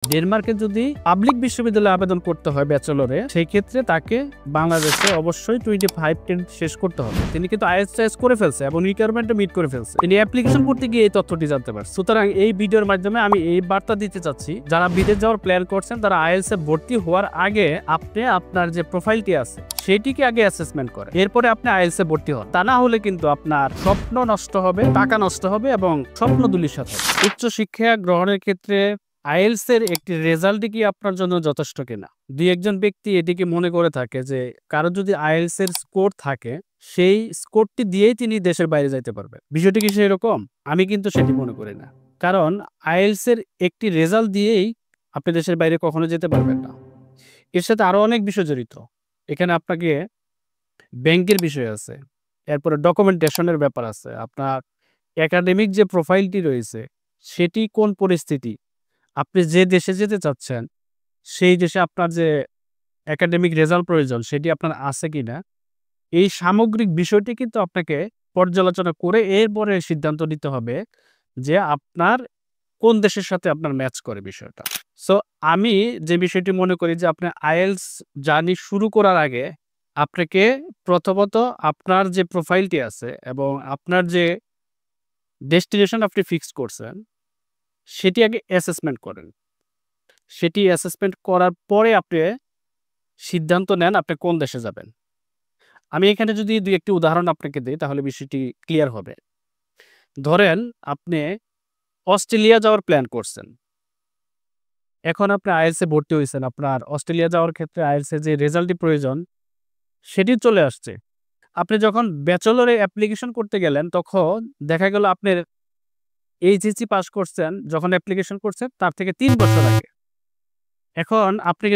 ডেনমার্কে যদি পাবলিক বিশ্ববিদ্যালয়ে আবেদন করতে হয় ব্যাচেলরে, সেই ক্ষেত্রে তাকে বাংলাদেশে অবশ্যই 25 শেষ করতে হবে। তিনি কিন্তু আইএলটিএস করে ফেলছে এবং রিকোয়ারমেন্টও মিট করে ফেলছে। তিনি অ্যাপ্লিকেশন করতে গিয়ে এই তথ্যটি জানতে পারছে। সুতরাং এই ভিডিওর মাধ্যমে আমি এই বার্তা দিতে চাচ্ছি, যারা বিদেশ যাওয়ার প্ল্যান করছেন তারা আইএলটিএস এ ভর্তি হওয়ার আগে আপনি আপনার যে প্রোফাইলটি আছে সেটিকে আগে অ্যাসেসমেন্ট করেন, এরপরে আপনি আইএলটিএস এ ভর্তি হন। তা না হলে কিন্তু আপনার স্বপ্ন নষ্ট হবে, টাকা নষ্ট হবে এবং স্বপ্ন ধূলিসাৎ হবে। উচ্চ শিক্ষা গ্রহণের ক্ষেত্রে আইএলটিএস এর একটি রেজাল্ট কি আপনার জন্য যথেষ্ট কিনা? দুই একজন ব্যক্তি এটিকে মনে করে থাকে যে কারো যদি আইএলটিএস এর স্কোর থাকে, সেই স্কোরটি দিয়েই তিনি দেশের বাইরে যাইতে পারবেন। বিষয়টি কি সেরকম? আমি কিন্তু সেটি মনে করি না। কারণ আইএলটিএস এর একটি রেজাল্ট দিয়েই আপনি দেশের বাইরে কখনো যেতে পারবেন না। এর সাথে আরো অনেক বিষয় জড়িত। এখানে আপনাকে ব্যাংকের বিষয় আছে, এরপরে ডকুমেন্টেশনের ব্যাপার আছে, আপনার একাডেমিক যে প্রোফাইলটি রয়েছে সেটি কোন পরিস্থিতি, আপনি যে দেশে যেতে চাচ্ছেন সেই দেশে আপনার যে একাডেমিক রেজাল্ট প্রয়োজন সেটি আপনার আছে কিনা, এই সামগ্রিক বিষয়টি কিন্তু আপনাকে পর্যালোচনা করে এরপরে সিদ্ধান্ত নিতে হবে যে আপনার কোন দেশের সাথে আপনার ম্যাচ করে বিষয়টা। সো আমি যে বিষয়টি মনে করি যে আপনি আইএলটিএস জার্নি শুরু করার আগে আপনাকে প্রথমত আপনার যে প্রোফাইলটি আছে এবং আপনার যে ডেস্টিনেশন আপনি ফিক্স করছেন সেটি আগে অ্যাসেসমেন্ট করেন। সেটি অ্যাসেসমেন্ট করার পরে আপনি সিদ্ধান্ত নেন আপনি কোন দেশে যাবেন। আমি এখানে যদি ২-১ টি উদাহরণ আপনাকে দেই তাহলে বিষয়টি ক্লিয়ার হবে। ধরেন আপনি অস্ট্রেলিয়া যাওয়ার প্ল্যান করছেন। এখন আপনি আইএলটিএস এ ভর্তি হইছেন। আপনার অস্ট্রেলিয়া যাওয়ার ক্ষেত্রে আইএলটিএস এর যে রেজাল্টটি প্রয়োজন সেটি চলে আসছে। আপনি যখন ব্যাচেলরে অ্যাপ্লিকেশন করতে গেলেন তখন দেখা গেল আপনার এইচএসসি পাস করছেন, যখন অ্যাপ্লিকেশন করছেন তার থেকে ৩ বছর আগে। এখন আপনি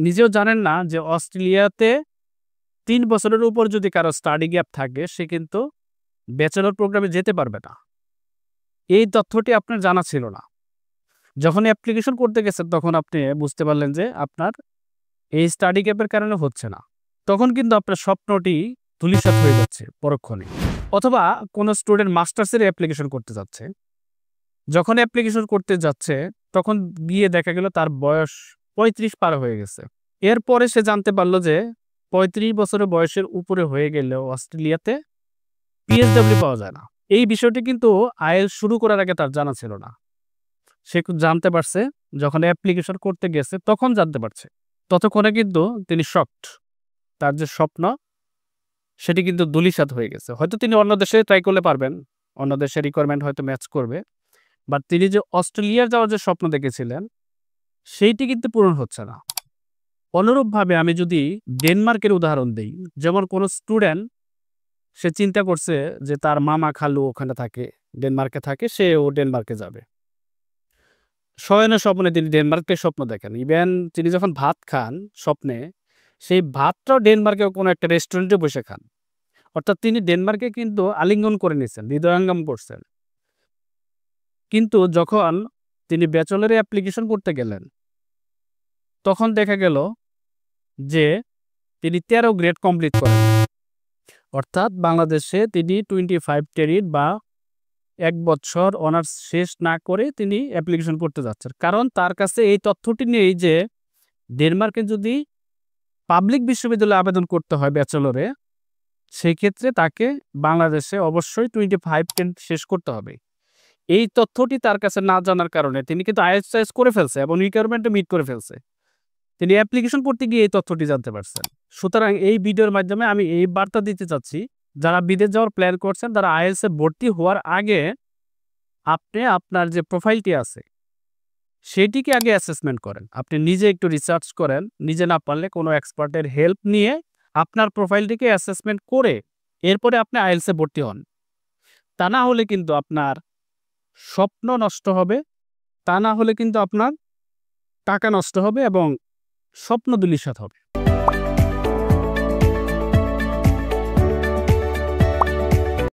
নিজেও জানেন না যে অস্ট্রেলিয়াতে ৩ বছরের উপর যদি কারো স্টাডি গ্যাপ থাকে সে কিন্তু ব্যাচেলর প্রোগ্রামে যেতে পারবে না। এই তথ্যটি আপনার জানা ছিল না। যখন অ্যাপ্লিকেশন করতে গেছেন তখন আপনি বুঝতে পারলেন যে আপনার এই স্টাডি গ্যাপের কারণে হচ্ছে না। তখন কিন্তু আপনার স্বপ্নটি ধূলিসাৎ হয়ে যাচ্ছে পরক্ষণে। অথবা কোনো স্টুডেন্ট মাস্টার্সের অ্যাপ্লিকেশন করতে যাচ্ছে। যখন অ্যাপ্লিকেশন করতে যাচ্ছে তখন গিয়ে দেখা গেল তার বয়স ৩৫ পার হয়ে গেছে। এরপরে সে জানতে পারল যে ৩৫ বছরের বয়সের উপরে হয়ে গেলেও অস্ট্রেলিয়াতে পিএসডব্লিউ পাওয়া যায় না। এই বিষয়টি কিন্তু আইএলটিএস শুরু করার আগে তার জানা ছিল না। সে জানতে পারছে যখন অ্যাপ্লিকেশন করতে গেছে তখন জানতে পারছে। ততক্ষণে কিন্তু তিনি শকড। তার যে স্বপ্ন সেটি কিন্তু ধূলিসাৎ হয়ে গেছে। হয়তো তিনি অন্য দেশে ট্রাই করলে পারবেন, অন্য দেশের রিকোয়ারমেন্ট হয়তো ম্যাচ করবে, বাট তিনি যে অস্ট্রেলিয়ার যাওয়ার যে স্বপ্ন দেখেছিলেন সেইটি কিন্তু পূরণ হচ্ছে না। অনুরূপভাবে আমি যদি ডেনমার্কের উদাহরণ দেই, যেমন কোনো স্টুডেন্ট সে চিন্তা করছে যে তার মামা খালু ওখানে থাকে, ডেনমার্কে থাকে, সেও ডেনমার্কে যাবে। শয়নের স্বপ্নে তিনি ডেনমার্কের স্বপ্ন দেখেন। ইভেন তিনি যখন ভাত খান স্বপ্নে, সেই ভাতটাও ডেনমার্কের কোনো একটা রেস্টুরেন্টে বসে খান। অর্থাৎ তিনি ডেনমার্কে কিন্তু আলিঙ্গন করে নিয়েছেন, হৃদয়ঙ্গম করছেন। কিন্তু যখন তিনি ব্যাচেলরে অ্যাপ্লিকেশন করতে গেলেন তখন দেখা গেল যে তিনি ১৩ গ্রেড কমপ্লিট করেন। অর্থাৎ বাংলাদেশে তিনি 25 ক্রেডিট বা ১ বছর অনার্স শেষ না করে তিনি অ্যাপ্লিকেশন করতে যাচ্ছেন। কারণ তার কাছে এই তথ্যটি নেই যে ডেনমার্কে যদি পাবলিক বিশ্ববিদ্যালয়ে আবেদন করতে হয় ব্যাচেলরে, সেই ক্ষেত্রে তাকে বাংলাদেশে অবশ্যই 25 ক্রেডিট শেষ করতে হবে। এই তথ্যটি তার কাছে না জানার কারণে তিনি কিন্তু আইএলটিএস করে ফেলছে এবং রিকোয়ারমেন্টও মিট করে ফেলছে। তিনি অ্যাপ্লিকেশন করতে গিয়ে এই তথ্যটি জানতে পারছেন। সুতরাং এই ভিডিওর মাধ্যমে আমি এই বার্তা দিতে চাচ্ছি, যারা বিদেশ যাওয়ার প্ল্যান করছেন তারা আইএলটিএস এ ভর্তি হওয়ার আগে আপনি আপনার যে প্রোফাইলটি আছে সেটিকে আগে অ্যাসেসমেন্ট করেন। আপনি নিজে একটু রিসার্চ করেন, নিজে না পারলে কোনো এক্সপার্টের হেল্প নিয়ে আপনার প্রোফাইলটিকে অ্যাসেসমেন্ট করে এরপরে আপনি আইএলটিএস এ ভর্তি হন। তা না হলে কিন্তু আপনার স্বপ্ন নষ্ট হবে, তা না হলে কিন্তু আপনার টাকা নষ্ট হবে এবং স্বপ্ন ধূলিসাৎ হবে।